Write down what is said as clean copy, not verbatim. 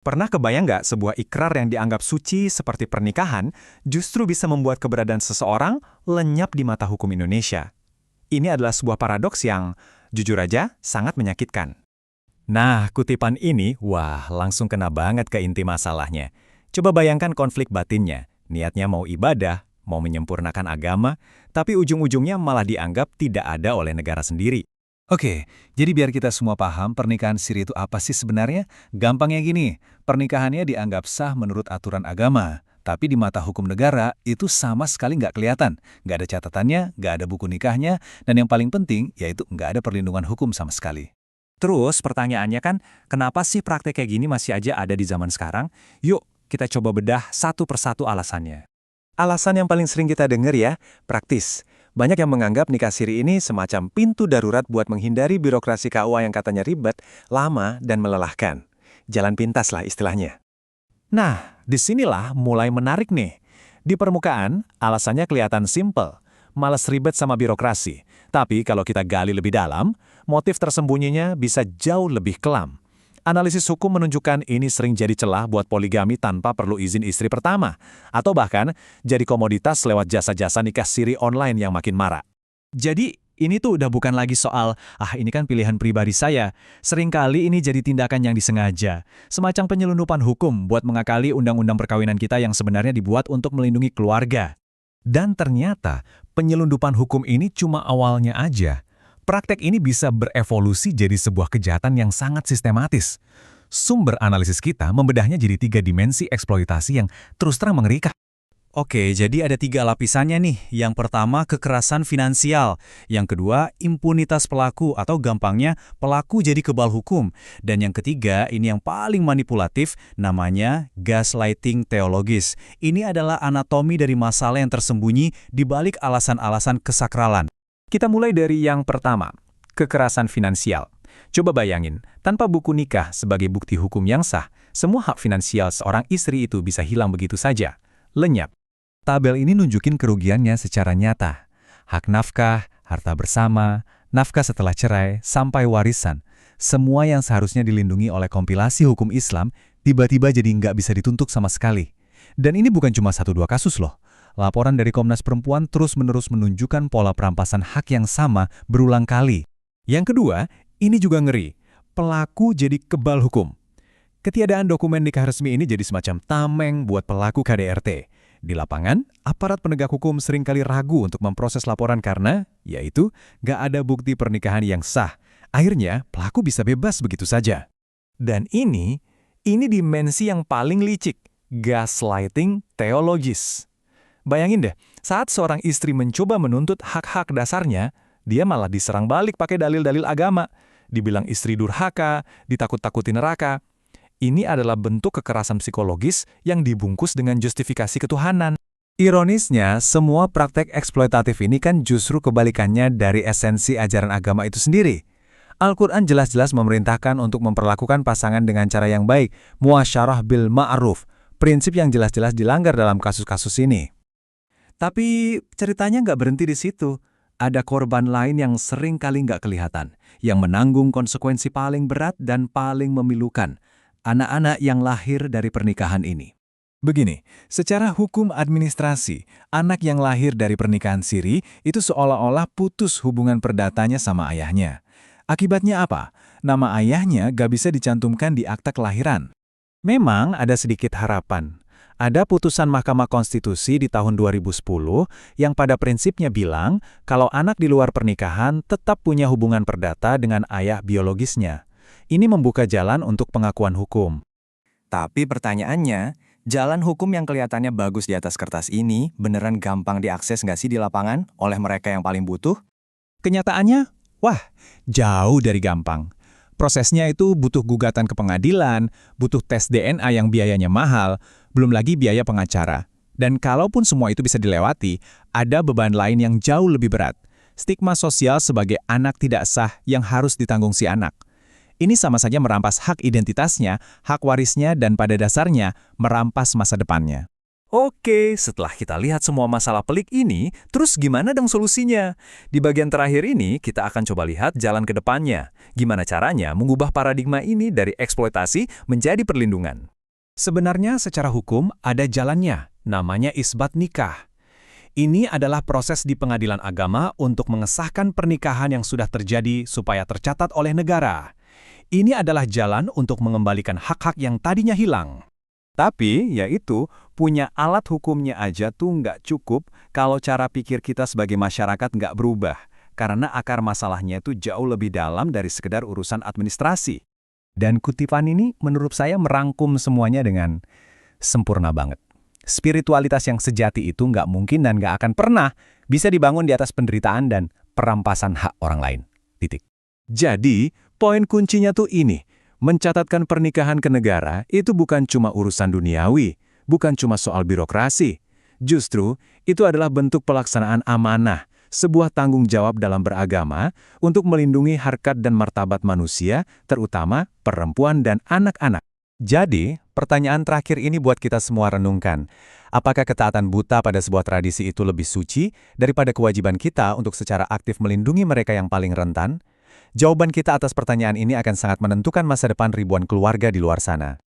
Pernah kebayang nggak sebuah ikrar yang dianggap suci seperti pernikahan justru bisa membuat keberadaan seseorang lenyap di mata hukum Indonesia? Ini adalah sebuah paradoks yang, jujur aja, sangat menyakitkan. Nah, kutipan ini, wah, langsung kena banget ke inti masalahnya. Coba bayangkan konflik batinnya. Niatnya mau ibadah, mau menyempurnakan agama, tapi ujung-ujungnya malah dianggap tidak ada oleh negara sendiri. Oke, jadi biar kita semua paham pernikahan siri itu apa sih sebenarnya? Gampangnya gini, pernikahannya dianggap sah menurut aturan agama. Tapi di mata hukum negara, itu sama sekali nggak kelihatan. Nggak ada catatannya, nggak ada buku nikahnya, dan yang paling penting, yaitu nggak ada perlindungan hukum sama sekali. Terus pertanyaannya kan, kenapa sih praktek kayak gini masih aja ada di zaman sekarang? Yuk, kita coba bedah satu persatu alasannya. Alasan yang paling sering kita dengar ya, praktis. Banyak yang menganggap nikah siri ini semacam pintu darurat buat menghindari birokrasi KUA yang katanya ribet, lama, dan melelahkan. Jalan pintas lah istilahnya. Nah, disinilah mulai menarik nih. Di permukaan, alasannya kelihatan simpel. Malas ribet sama birokrasi. Tapi kalau kita gali lebih dalam, motif tersembunyinya bisa jauh lebih kelam. Analisis hukum menunjukkan ini sering jadi celah buat poligami tanpa perlu izin istri pertama, atau bahkan jadi komoditas lewat jasa-jasa nikah siri online yang makin marak. Jadi, ini tuh udah bukan lagi soal, ini kan pilihan pribadi saya. Seringkali ini jadi tindakan yang disengaja, semacam penyelundupan hukum buat mengakali undang-undang perkawinan kita yang sebenarnya dibuat untuk melindungi keluarga. Dan ternyata, penyelundupan hukum ini cuma awalnya aja. Praktek ini bisa berevolusi jadi sebuah kejahatan yang sangat sistematis. Sumber analisis kita membedahnya jadi 3 dimensi eksploitasi yang terus terang mengerikan. Oke, jadi ada 3 lapisannya nih. Yang pertama, kekerasan finansial. Yang kedua, impunitas pelaku atau gampangnya pelaku jadi kebal hukum. Dan yang ketiga, ini yang paling manipulatif, namanya gaslighting teologis. Ini adalah anatomi dari masalah yang tersembunyi di balik alasan-alasan kesakralan. Kita mulai dari yang pertama, kekerasan finansial. Coba bayangin, tanpa buku nikah sebagai bukti hukum yang sah, semua hak finansial seorang istri itu bisa hilang begitu saja. Lenyap. Tabel ini nunjukin kerugiannya secara nyata. Hak nafkah, harta bersama, nafkah setelah cerai, sampai warisan. Semua yang seharusnya dilindungi oleh kompilasi hukum Islam, tiba-tiba jadi nggak bisa dituntut sama sekali. Dan ini bukan cuma 1-2 kasus loh. Laporan dari Komnas Perempuan terus-menerus menunjukkan pola perampasan hak yang sama berulang kali. Yang kedua, ini juga ngeri. Pelaku jadi kebal hukum. Ketiadaan dokumen nikah resmi ini jadi semacam tameng buat pelaku KDRT. Di lapangan, aparat penegak hukum seringkali ragu untuk memproses laporan karena, yaitu, gak ada bukti pernikahan yang sah. Akhirnya, pelaku bisa bebas begitu saja. Dan ini dimensi yang paling licik, gaslighting teologis. Bayangin deh, saat seorang istri mencoba menuntut hak-hak dasarnya, dia malah diserang balik pakai dalil-dalil agama. Dibilang istri durhaka, ditakut-takuti neraka. Ini adalah bentuk kekerasan psikologis yang dibungkus dengan justifikasi ketuhanan. Ironisnya, semua praktek eksploitatif ini kan justru kebalikannya dari esensi ajaran agama itu sendiri. Al-Quran jelas-jelas memerintahkan untuk memperlakukan pasangan dengan cara yang baik, muasyarah bil ma'ruf, prinsip yang jelas-jelas dilanggar dalam kasus-kasus ini. Tapi ceritanya nggak berhenti di situ. Ada korban lain yang sering kali nggak kelihatan, yang menanggung konsekuensi paling berat dan paling memilukan. Anak-anak yang lahir dari pernikahan ini. Begini, secara hukum administrasi, anak yang lahir dari pernikahan siri itu seolah-olah putus hubungan perdatanya sama ayahnya. Akibatnya apa? Nama ayahnya nggak bisa dicantumkan di akta kelahiran. Memang ada sedikit harapan. Ada putusan Mahkamah Konstitusi di tahun 2010 yang pada prinsipnya bilang kalau anak di luar pernikahan tetap punya hubungan perdata dengan ayah biologisnya. Ini membuka jalan untuk pengakuan hukum. Tapi pertanyaannya, jalan hukum yang kelihatannya bagus di atas kertas ini beneran gampang diakses nggak sih di lapangan oleh mereka yang paling butuh? Kenyataannya, jauh dari gampang. Prosesnya itu butuh gugatan ke pengadilan, butuh tes DNA yang biayanya mahal, belum lagi biaya pengacara. Dan kalaupun semua itu bisa dilewati, ada beban lain yang jauh lebih berat. Stigma sosial sebagai anak tidak sah yang harus ditanggung si anak. Ini sama saja merampas hak identitasnya, hak warisnya, dan pada dasarnya merampas masa depannya. Oke, setelah kita lihat semua masalah pelik ini, terus gimana dong solusinya? Di bagian terakhir ini, kita akan coba lihat jalan ke depannya. Gimana caranya mengubah paradigma ini dari eksploitasi menjadi perlindungan? Sebenarnya secara hukum ada jalannya, namanya isbat nikah. Ini adalah proses di pengadilan agama untuk mengesahkan pernikahan yang sudah terjadi supaya tercatat oleh negara. Ini adalah jalan untuk mengembalikan hak-hak yang tadinya hilang. Tapi, yaitu, punya alat hukumnya aja tuh nggak cukup kalau cara pikir kita sebagai masyarakat nggak berubah. Karena akar masalahnya itu jauh lebih dalam dari sekedar urusan administrasi. Dan kutipan ini menurut saya merangkum semuanya dengan sempurna banget. Spiritualitas yang sejati itu nggak mungkin dan nggak akan pernah bisa dibangun di atas penderitaan dan perampasan hak orang lain. Titik. Jadi, poin kuncinya tuh ini. Mencatatkan pernikahan ke negara itu bukan cuma urusan duniawi, bukan cuma soal birokrasi. Justru, itu adalah bentuk pelaksanaan amanah, sebuah tanggung jawab dalam beragama untuk melindungi harkat dan martabat manusia, terutama perempuan dan anak-anak. Jadi, pertanyaan terakhir ini buat kita semua renungkan. Apakah ketaatan buta pada sebuah tradisi itu lebih suci daripada kewajiban kita untuk secara aktif melindungi mereka yang paling rentan? Jawaban kita atas pertanyaan ini akan sangat menentukan masa depan ribuan keluarga di luar sana.